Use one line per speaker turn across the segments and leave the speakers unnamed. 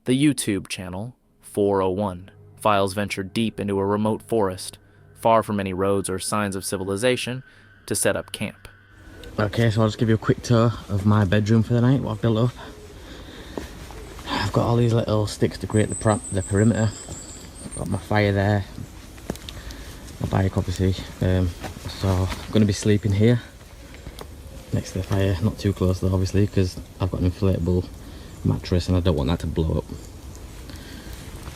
The YouTube channel, 401, files venture deep into a remote forest, far from any roads or signs of civilization, to set up camp.
Okay, so I'll just give you a quick tour of my bedroom for the night, what I've built up. I've got all these little sticks to create the perimeter. Got my fire there, my bike obviously. So I'm going to be sleeping here, next to the fire, not too close though obviously, because I've got an inflatable mattress and I don't want that to blow up.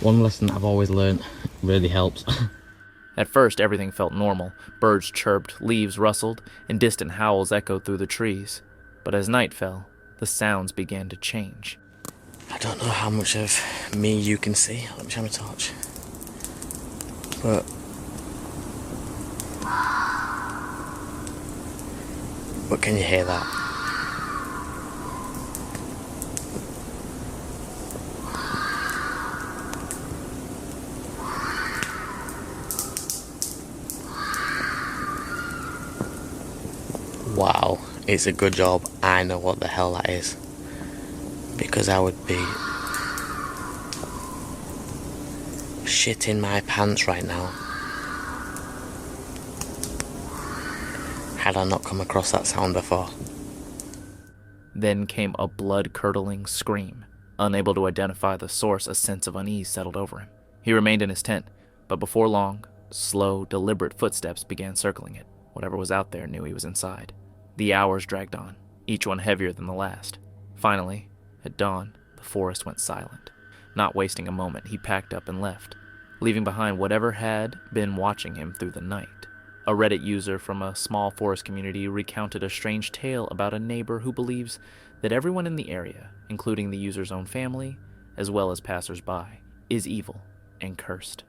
One lesson I've always learned really helps.
At first, everything felt normal. Birds chirped, leaves rustled, and distant howls echoed through the trees. But as night fell, the sounds began to change.
I don't know how much of me you can see. Let me shine my torch. But can you hear that? Wow, it's a good job I know what the hell that is, because I would be shitting my pants right now had I not come across that sound before.
Then came a blood-curdling scream. Unable to identify the source, a sense of unease settled over him. He remained in his tent, but before long, slow, deliberate footsteps began circling it. Whatever was out there knew he was inside. The hours dragged on, each one heavier than the last. Finally, at dawn, the forest went silent. Not wasting a moment, he packed up and left, leaving behind whatever had been watching him through the night. A Reddit user from a small forest community recounted a strange tale about a neighbor who believes that everyone in the area, including the user's own family, as well as passers-by, is evil and cursed.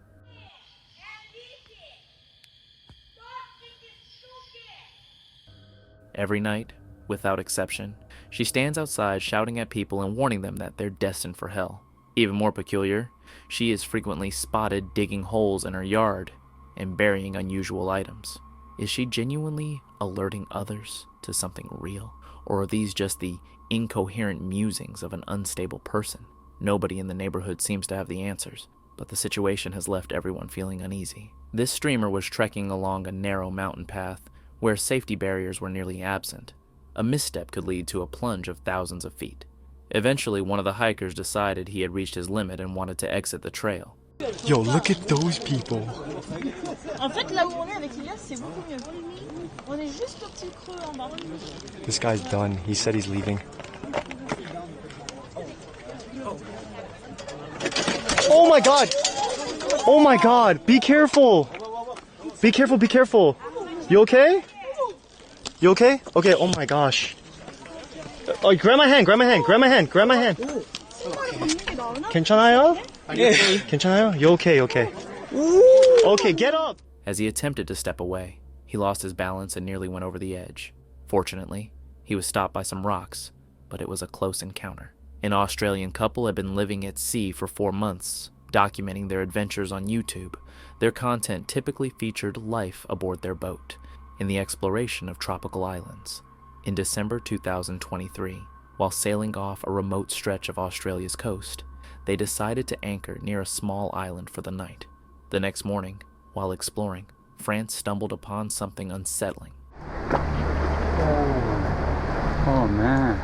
Every night, without exception, she stands outside shouting at people and warning them that they're destined for hell. Even more peculiar, she is frequently spotted digging holes in her yard and burying unusual items. Is she genuinely alerting others to something real? Or are these just the incoherent musings of an unstable person? Nobody in the neighborhood seems to have the answers, but the situation has left everyone feeling uneasy. This streamer was trekking along a narrow mountain path where safety barriers were nearly absent. A misstep could lead to a plunge of thousands of feet. Eventually, one of the hikers decided he had reached his limit and wanted to exit the trail.
Yo, look at those people. This guy's done. He said he's leaving. Oh my god! Oh my god! Be careful! Be careful, be careful! You okay? You okay? Okay, oh my gosh. Oh, grab my hand, grab my hand, grab my hand, grab my hand. 괜찮아요? 괜찮아요? You okay, okay. Okay, get up!
As he attempted to step away, he lost his balance and nearly went over the edge. Fortunately, he was stopped by some rocks, but it was a close encounter. An Australian couple had been living at sea for 4 months, documenting their adventures on YouTube. Their content typically featured life aboard their boat in the exploration of tropical islands. In December 2023, while sailing off a remote stretch of Australia's coast, they decided to anchor near a small island for the night. The next morning, while exploring, France stumbled upon something unsettling.
Oh man,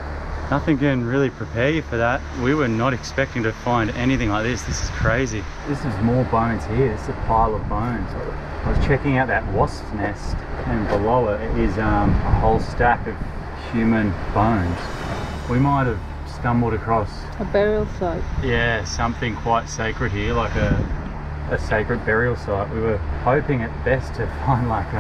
nothing can really prepare you for that. We were not expecting to find anything like this. This is crazy. This is more bones here. This is a pile of bones. I was checking out that wasp's nest, and below it is a whole stack of human bones. We might have stumbled across
a burial site.
Yeah, something quite sacred here, like a sacred burial site. We were hoping at best to find like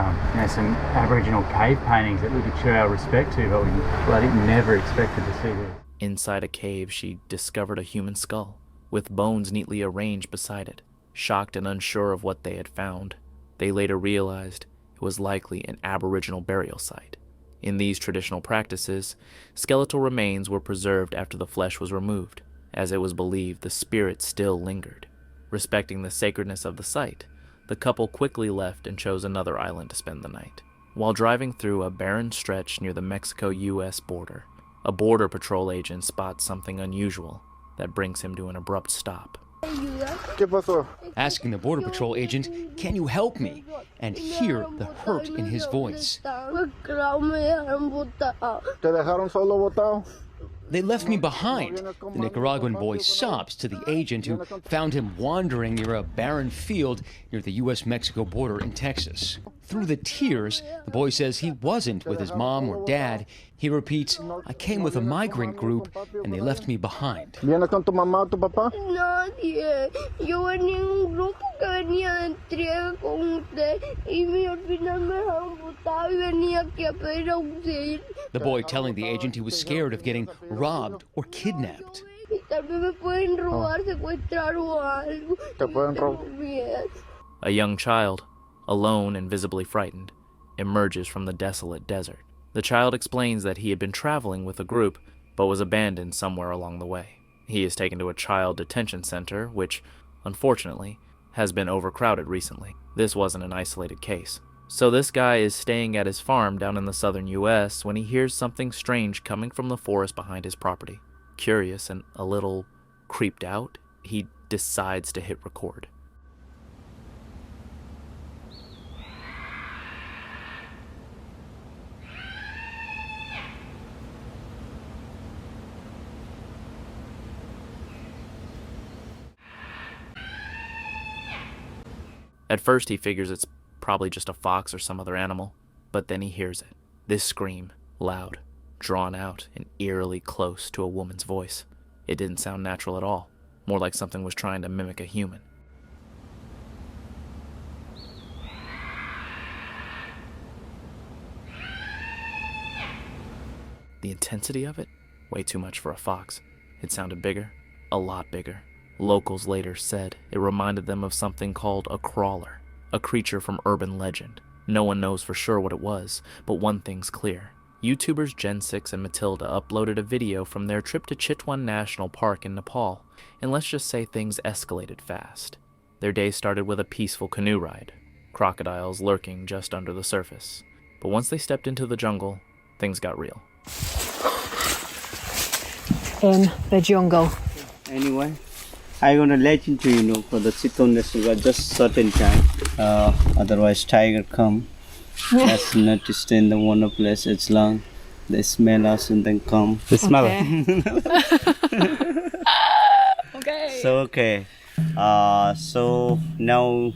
some Aboriginal cave paintings that we could show our respect to, but we bloody never expected to see this.
Inside a cave, she discovered a human skull, with bones neatly arranged beside it. Shocked and unsure of what they had found, they later realized it was likely an Aboriginal burial site. In these traditional practices, skeletal remains were preserved after the flesh was removed, as it was believed the spirit still lingered. Respecting the sacredness of the site, the couple quickly left and chose another island to spend the night. While driving through a barren stretch near the Mexico-U.S. border, a border patrol agent spots something unusual. that brings him to an abrupt stop.
Asking the Border Patrol agent, "Can you help me?" and hear the hurt in his voice. "They left me behind." The Nicaraguan boy sobs to the agent, who found him wandering near a barren field near the U.S.-Mexico border in Texas. Through the tears, the boy says he wasn't with his mom or dad. He repeats, "I came with a migrant group and they left me behind."
¿Vienes con tu mamá o tu papá?
Nadie. Yo venía en un grupo que venía de entrega con usted y al final me dejaron botado y venía aquí a pedir auxilio.
The boy telling the agent he was scared of getting robbed or kidnapped.
Y tal vez me pueden robar, secuestrar o algo.
Te pueden robar.
A young child, alone and visibly frightened, emerges from the desolate desert. The child explains that he had been traveling with a group, but was abandoned somewhere along the way. He is taken to a child detention center, which, unfortunately, has been overcrowded recently. This wasn't an isolated case. So this guy is staying at his farm down in the southern US when he hears something strange coming from the forest behind his property. Curious and a little creeped out, he decides to hit record. At first he figures it's probably just a fox or some other animal, but then he hears it. This scream, loud, drawn out, and eerily close to a woman's voice. It didn't sound natural at all, more like something was trying to mimic a human. The intensity of it? Way too much for a fox. It sounded bigger, a lot bigger. Locals later said it reminded them of something called a crawler, a creature from urban legend. No one knows for sure what it was, but one thing's clear. YouTubers Gen6 and Matilda uploaded a video from their trip to Chitwan National Park in Nepal, and let's just say things escalated fast. Their day started with a peaceful canoe ride, crocodiles lurking just under the surface. But once they stepped into the jungle, things got real.
In the jungle.
Anyway, I'm gonna let you know for the Chitwan National just certain time. Otherwise tiger come. As noticed in the one place it's long. They smell us and then come.
They smell
it. Okay.
So okay. So now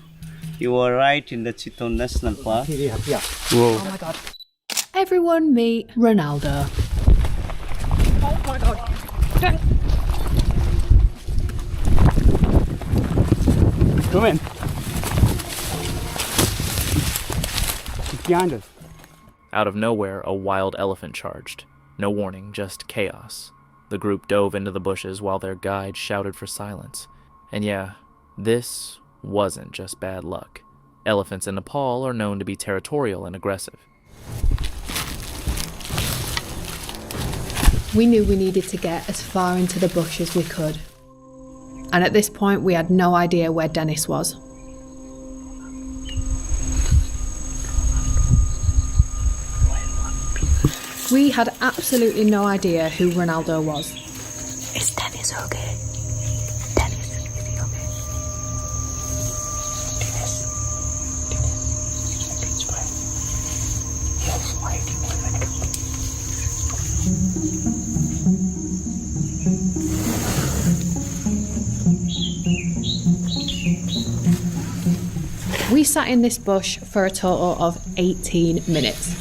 you are right in the Chitwan National Park.
Whoa.
Oh my god. Everyone meet Ronaldo. Oh my god.
Come in. It's behind us.
Out of nowhere, a wild elephant charged. No warning, just chaos. The group dove into the bushes while their guide shouted for silence. And yeah, this wasn't just bad luck. Elephants in Nepal are known to be territorial and aggressive.
We knew we needed to get as far into the bush as we could. And at this point, we had no idea where Dennis was. We had absolutely no idea who Ronaldo was. Is Dennis okay? Dennis, is he okay? Dennis, fine. He's fighting with an We sat in this bush for a total of 18 minutes.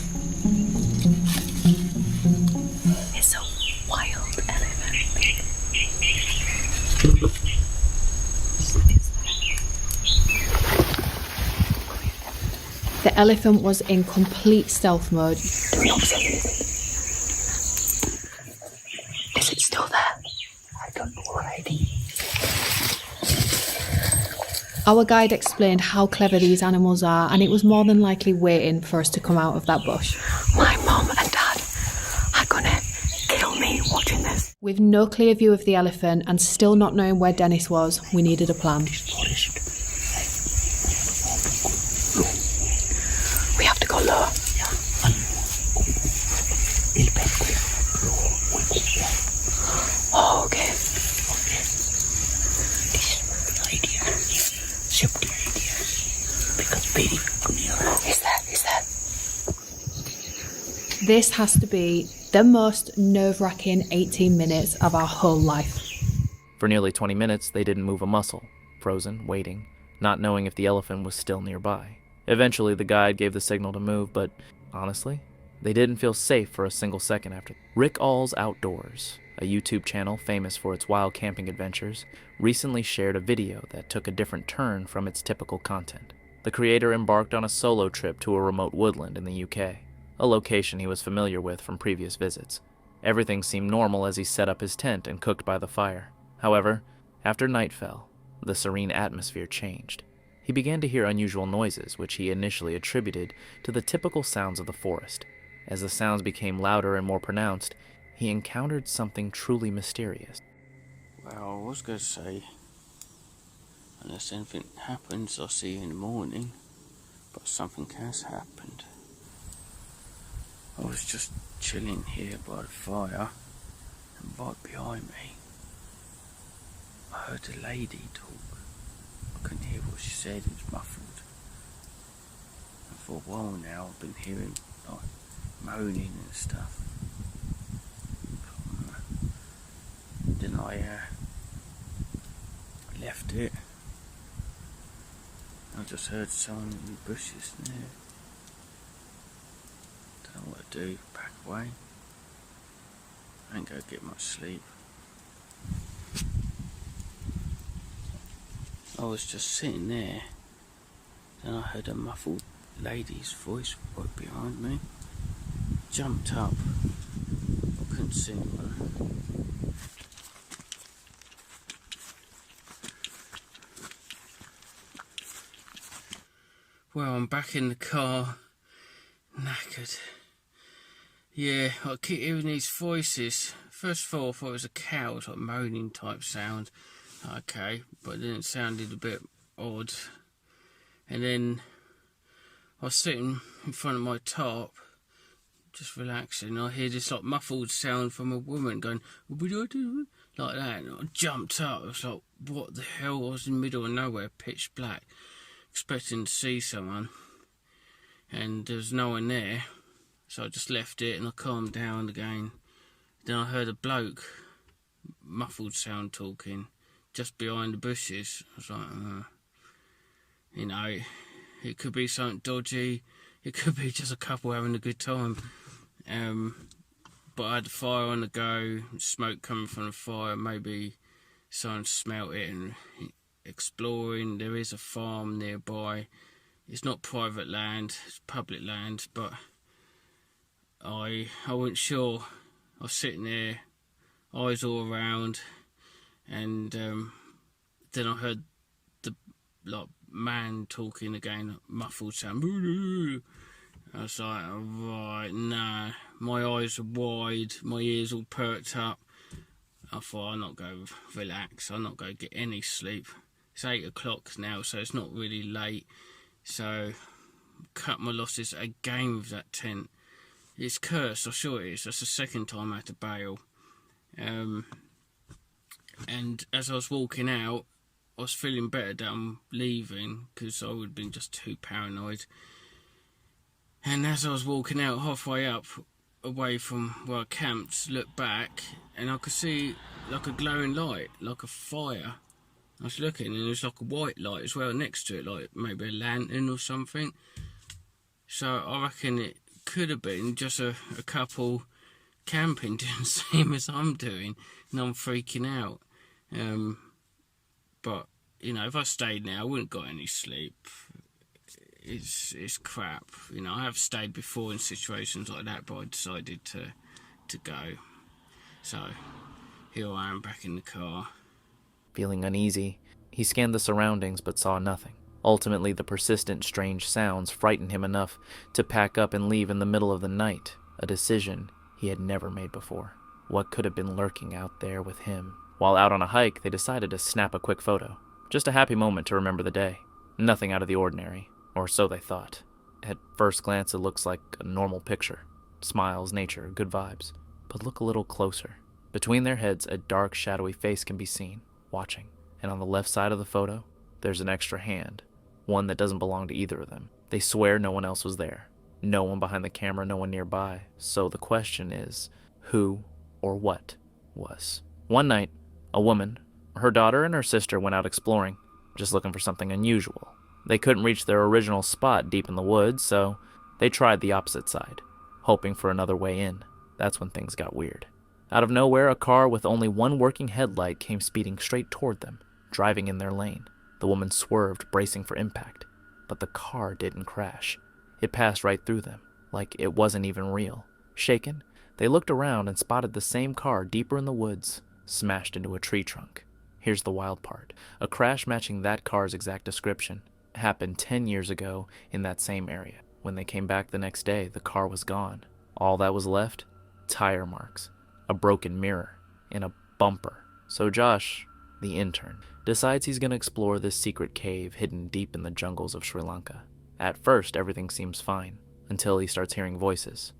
It's a wild elephant. The elephant was in complete stealth mode. Do not say anything. Is it still there? I don't know already. Our guide explained how clever these animals are, and it was more than likely waiting for us to come out of that bush. My mum and dad are gonna kill me watching this. With no clear view of the elephant and still not knowing where Dennis was, we needed a plan. We have to go low. Oh, okay. This has to be the most nerve-wracking 18 minutes of our whole life.
For nearly 20 minutes, they didn't move a muscle, frozen, waiting, not knowing if the elephant was still nearby. Eventually, the guide gave the signal to move, but honestly, they didn't feel safe for a single second after. Rick All's Outdoors, a YouTube channel famous for its wild camping adventures, recently shared a video that took a different turn from its typical content. The creator embarked on a solo trip to a remote woodland in the UK, a location he was familiar with from previous visits. Everything seemed normal as he set up his tent and cooked by the fire. However, after night fell, the serene atmosphere changed. He began to hear unusual noises, which he initially attributed to the typical sounds of the forest. As the sounds became louder and more pronounced, he encountered something truly mysterious.
Well, I was going to say, unless anything happens, I'll see you in the morning. But something has happened. I was just chilling here by the fire, and right behind me, I heard a lady talk. I couldn't hear what she said, it was muffled. And for a while now, I've been hearing like moaning and stuff. Then I left it. I just heard someone in the bushes near. Don't know what to do, back away. I ain't gonna get much sleep. I was just sitting there, then I heard a muffled lady's voice right behind me. Jumped up, I couldn't see her. Well, I'm back in the car, knackered. Yeah, I keep hearing these voices. First of all, I thought it was a cow, it was like moaning type sound. Okay, but then it sounded a bit odd. And then I was sitting in front of my tarp, just relaxing. I hear this like muffled sound from a woman going, like that. And I jumped up. I was like, what the hell? I was in the middle of nowhere, pitch black, expecting to see someone. And there was no one there. So I just left it and I calmed down again. Then I heard a bloke, muffled sound talking, just behind the bushes. I was like, you know, it could be something dodgy. It could be just a couple having a good time. But I had the fire on the go, smoke coming from the fire. Maybe someone smelt it and exploring. There is a farm nearby. It's not private land, it's public land, but I wasn't sure. I was sitting there, eyes all around, and then I heard the man talking again, muffled sound. I was like, right, nah. My eyes are wide, my ears all perked up. I thought, I'm not going to relax, I'm not going to get any sleep. It's 8 o'clock now, so it's not really late. So, cut my losses again with that tent. It's cursed, I'm sure it is. That's the second time I had to bail. And as I was walking out, I was feeling better that I'm leaving, because I would have been just too paranoid. And as I was walking out, halfway up, away from where I camped, looked back, and I could see like a glowing light, like a fire. I was looking, and there was like a white light as well next to it, like maybe a lantern or something. So I reckon it could have been just a couple camping doing the same as I'm doing, and I'm freaking out. But, you know, if I stayed now, I wouldn't got any sleep. It's crap. You know, I have stayed before in situations like that, but I decided to go. So, here I am back in the car.
Feeling uneasy, he scanned the surroundings but saw nothing. Ultimately, the persistent, strange sounds frightened him enough to pack up and leave in the middle of the night, a decision he had never made before. What could have been lurking out there with him? While out on a hike, they decided to snap a quick photo. Just a happy moment to remember the day. Nothing out of the ordinary, or so they thought. At first glance, it looks like a normal picture. Smiles, nature, good vibes. But look a little closer. Between their heads, a dark, shadowy face can be seen, watching. And on the left side of the photo, there's an extra hand. One that doesn't belong to either of them. They swear no one else was there. No one behind the camera, no one nearby. So the question is, who or what was? One night, a woman, her daughter and her sister went out exploring, just looking for something unusual. They couldn't reach their original spot deep in the woods, so they tried the opposite side, hoping for another way in. That's when things got weird. Out of nowhere, a car with only one working headlight came speeding straight toward them, driving in their lane. The woman swerved, bracing for impact, but the car didn't crash. It passed right through them, like it wasn't even real. Shaken, they looked around and spotted the same car deeper in the woods, smashed into a tree trunk. Here's the wild part. A crash matching that car's exact description happened 10 years ago in that same area. When they came back the next day, the car was gone. All that was left? Tire marks, a broken mirror, and a bumper. So Josh, the intern, decides he's going to explore this secret cave hidden deep in the jungles of Sri Lanka. At first, everything seems fine, until he starts hearing voices.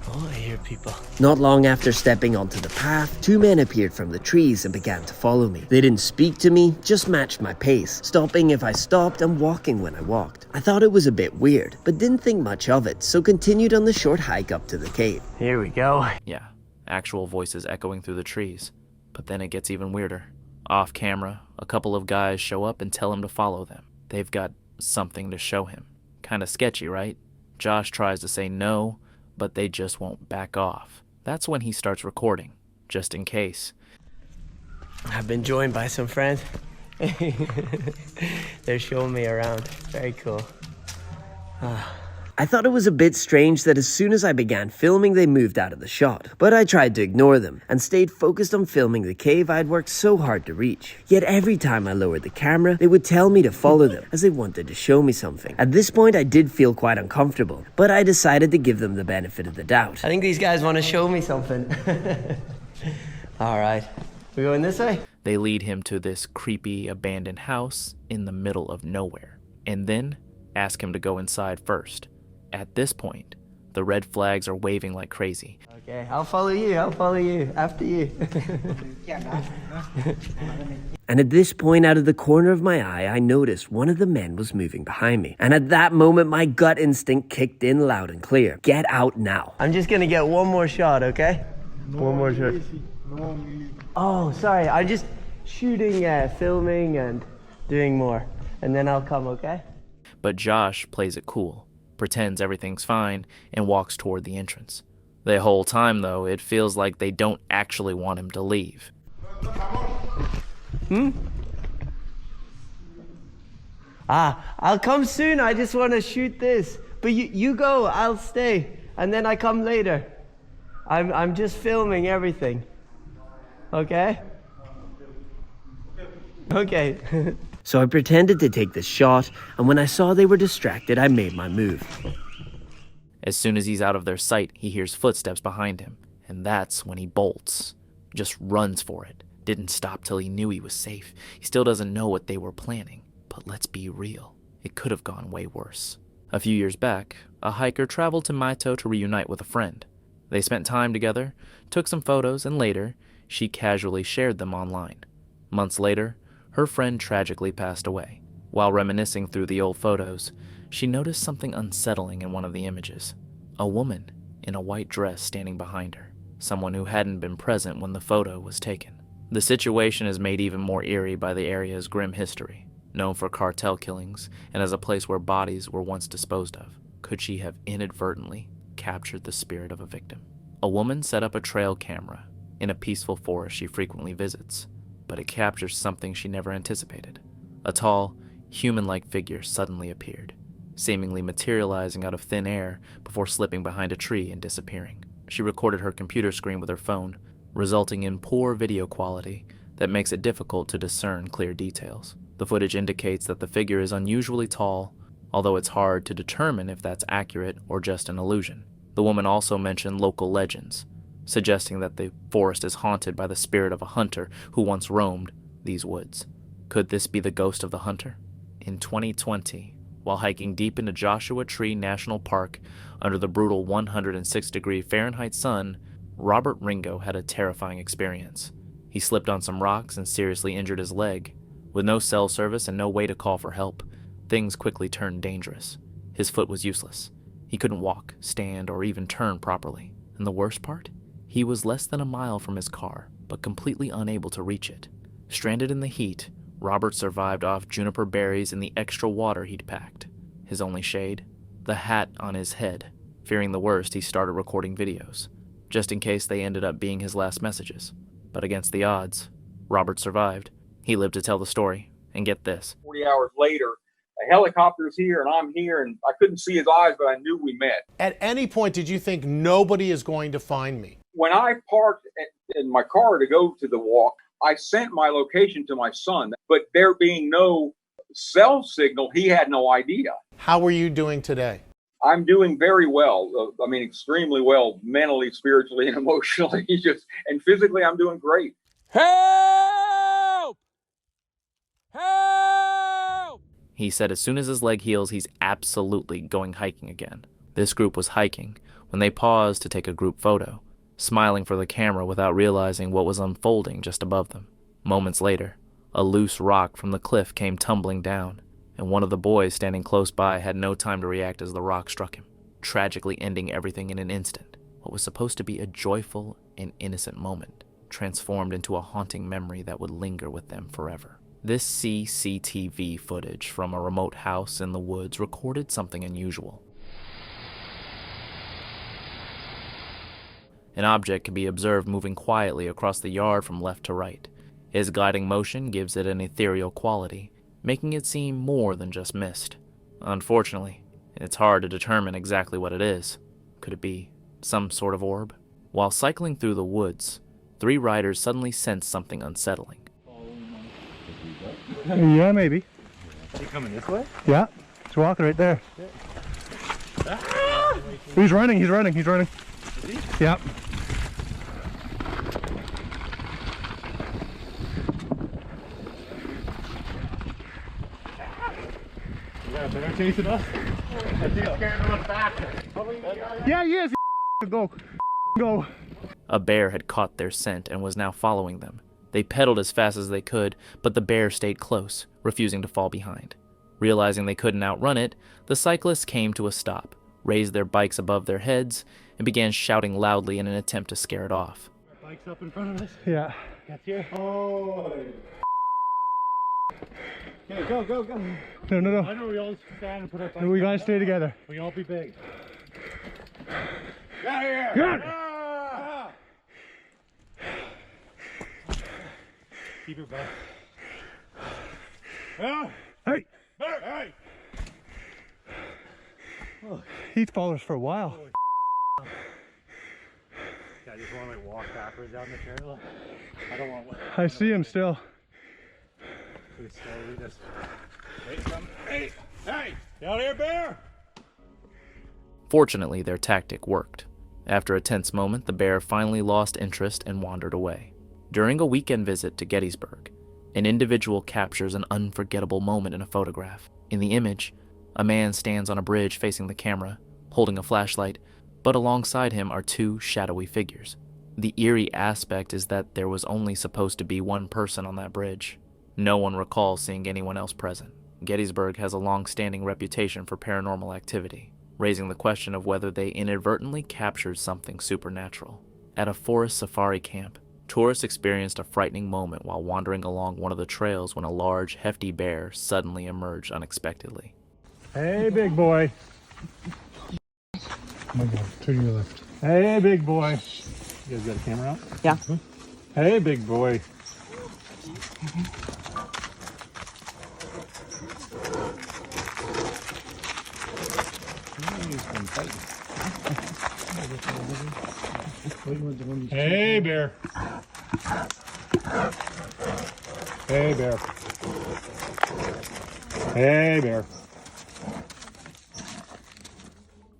Oh, I hear people.
Not long after stepping onto the path, 2 men appeared from the trees and began to follow me. They didn't speak to me, just matched my pace, stopping if I stopped and walking when I walked. I thought it was a bit weird, but didn't think much of it, so continued on the short hike up to the cave.
Here we go.
Yeah, actual voices echoing through the trees. But then it gets even weirder. Off camera, a couple of guys show up and tell him to follow them. They've got something to show him. Kinda sketchy, right? Josh tries to say no, but they just won't back off. That's when he starts recording, just in case.
I've been joined by some friends. They're showing me around. Very cool.
I thought it was a bit strange that as soon as I began filming, they moved out of the shot, but I tried to ignore them and stayed focused on filming the cave I'd worked so hard to reach. Yet every time I lowered the camera, they would tell me to follow them as they wanted to show me something. At this point, I did feel quite uncomfortable, but I decided to give them the benefit of the doubt.
I think these guys want to show me something. All right. We going this way?
They lead him to this creepy, abandoned house in the middle of nowhere, and then ask him to go inside first. At this point, the red flags are waving like crazy.
Okay, I'll follow you. After you.
And at this point, out of the corner of my eye, I noticed one of the men was moving behind me. And at that moment, my gut instinct kicked in loud and clear. Get out now.
I'm just gonna get one more shot, okay? One more shot. Oh, sorry. I'm just shooting, filming, and doing more. And then I'll come, okay?
But Josh plays it cool, pretends everything's fine, and walks toward the entrance. The whole time, though, it feels like they don't actually want him to leave.
I'll come soon. I just want to shoot this. But you go, I'll stay. And then I come later. I'm just filming everything. Okay? Okay.
So I pretended to take the shot, and when I saw they were distracted, I made my move.
As soon as he's out of their sight, he hears footsteps behind him, and that's when he bolts. Just runs for it. Didn't stop till he knew he was safe. He still doesn't know what they were planning, but let's be real. It could have gone way worse. A few years back, a hiker traveled to Maito to reunite with a friend. They spent time together, took some photos, and later, she casually shared them online. Months later, her friend tragically passed away. While reminiscing through the old photos, she noticed something unsettling in one of the images. A woman in a white dress standing behind her, someone who hadn't been present when the photo was taken. The situation is made even more eerie by the area's grim history, known for cartel killings and as a place where bodies were once disposed of. Could she have inadvertently captured the spirit of a victim? A woman set up a trail camera in a peaceful forest she frequently visits, but it captures something she never anticipated. A tall, human-like figure suddenly appeared, seemingly materializing out of thin air before slipping behind a tree and disappearing. She recorded her computer screen with her phone, resulting in poor video quality that makes it difficult to discern clear details. The footage indicates that the figure is unusually tall, although it's hard to determine if that's accurate or just an illusion. The woman also mentioned local legends, suggesting that the forest is haunted by the spirit of a hunter who once roamed these woods. Could this be the ghost of the hunter? In 2020, while hiking deep into Joshua Tree National Park under the brutal 106-degree Fahrenheit sun, Robert Ringo had a terrifying experience. He slipped on some rocks and seriously injured his leg. With no cell service and no way to call for help, things quickly turned dangerous. His foot was useless. He couldn't walk, stand, or even turn properly. And the worst part? He was less than a mile from his car, but completely unable to reach it. Stranded in the heat, Robert survived off juniper berries and the extra water he'd packed. His only shade? The hat on his head. Fearing the worst, he started recording videos, just in case they ended up being his last messages. But against the odds, Robert survived. He lived to tell the story, and get this.
40 hours later, a helicopter's here and I'm here, and I couldn't see his eyes, but I knew we met.
At any point, did you think nobody is going to find me?
When I parked in my car to go to the walk, I sent my location to my son, but there being no cell signal, he had no idea.
How are you doing today?
I'm doing very well. I mean, extremely well, mentally, spiritually, and emotionally. And physically, I'm doing great.
Help! Help!
He said as soon as his leg heals, he's absolutely going hiking again. This group was hiking when they paused to take a group photo, smiling for the camera without realizing what was unfolding just above them. Moments later, a loose rock from the cliff came tumbling down, and one of the boys standing close by had no time to react as the rock struck him, tragically ending everything in an instant. What was supposed to be a joyful and innocent moment transformed into a haunting memory that would linger with them forever. This CCTV footage from a remote house in the woods recorded something unusual. An object can be observed moving quietly across the yard from left to right. His gliding motion gives it an ethereal quality, making it seem more than just mist. Unfortunately, it's hard to determine exactly what it is. Could it be some sort of orb? While cycling through the woods, 3 riders suddenly sensed something unsettling.
Yeah, maybe.
You coming this way?
Yeah, he's walking right there. He's running. Yep.
Yeah, better chasing us. I think it's scared to look back.
Yeah, he is. Go.
A bear had caught their scent and was now following them. They pedaled as fast as they could, but the bear stayed close, refusing to fall behind. Realizing they couldn't outrun it, the cyclists came to a stop, raised their bikes above their heads, and began shouting loudly in an attempt to scare it off.
Bike's up in front of us.
Yeah.
That's here. Oh. Okay, go.
No.
I know we all stand and put our bikes
We gotta stay together.
We all be big. Get out of here!
Good.
Ah! Keep your back.
Hey.
Hey!
Oh, he's followed us for a while.
Yeah, I just want to walk backwards down the trail. I don't want.
I see him still.
We slowly just. Hey! Get out here, bear!
Fortunately, their tactic worked. After a tense moment, the bear finally lost interest and wandered away. During a weekend visit to Gettysburg, an individual captures an unforgettable moment in a photograph. In the image, a man stands on a bridge facing the camera, holding a flashlight, but alongside him are 2 shadowy figures. The eerie aspect is that there was only supposed to be one person on that bridge. No one recalls seeing anyone else present. Gettysburg has a long-standing reputation for paranormal activity, raising the question of whether they inadvertently captured something supernatural. At a forest safari camp, tourists experienced a frightening moment while wandering along one of the trails when a large, hefty bear suddenly emerged unexpectedly.
Hey, big boy. Oh my God, turn your left. Hey, big boy.
You guys got a camera out?
Yeah.
Hey, big boy. Hey, bear. Hey, bear. Hey, bear.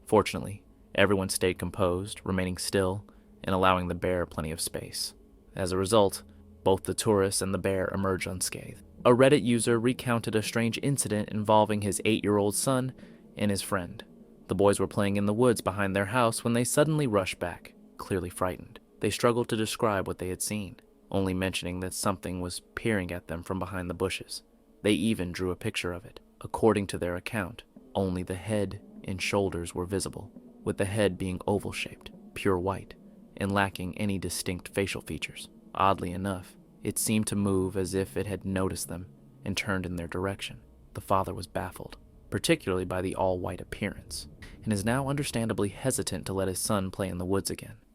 Fortunately, everyone stayed composed, remaining still, and allowing the bear plenty of space. As a result, both the tourists and the bear emerged unscathed. A Reddit user recounted a strange incident involving his 8-year-old son and his friend. The boys were playing in the woods behind their house when they suddenly rushed back, clearly frightened. They struggled to describe what they had seen, only mentioning that something was peering at them from behind the bushes. They even drew a picture of it. According to their account, only the head and shoulders were visible, with the head being oval-shaped, pure white, and lacking any distinct facial features. Oddly enough, it seemed to move as if it had noticed them and turned in their direction. The father was baffled, particularly by the all-white appearance, and is now understandably hesitant to let his son play in the woods again.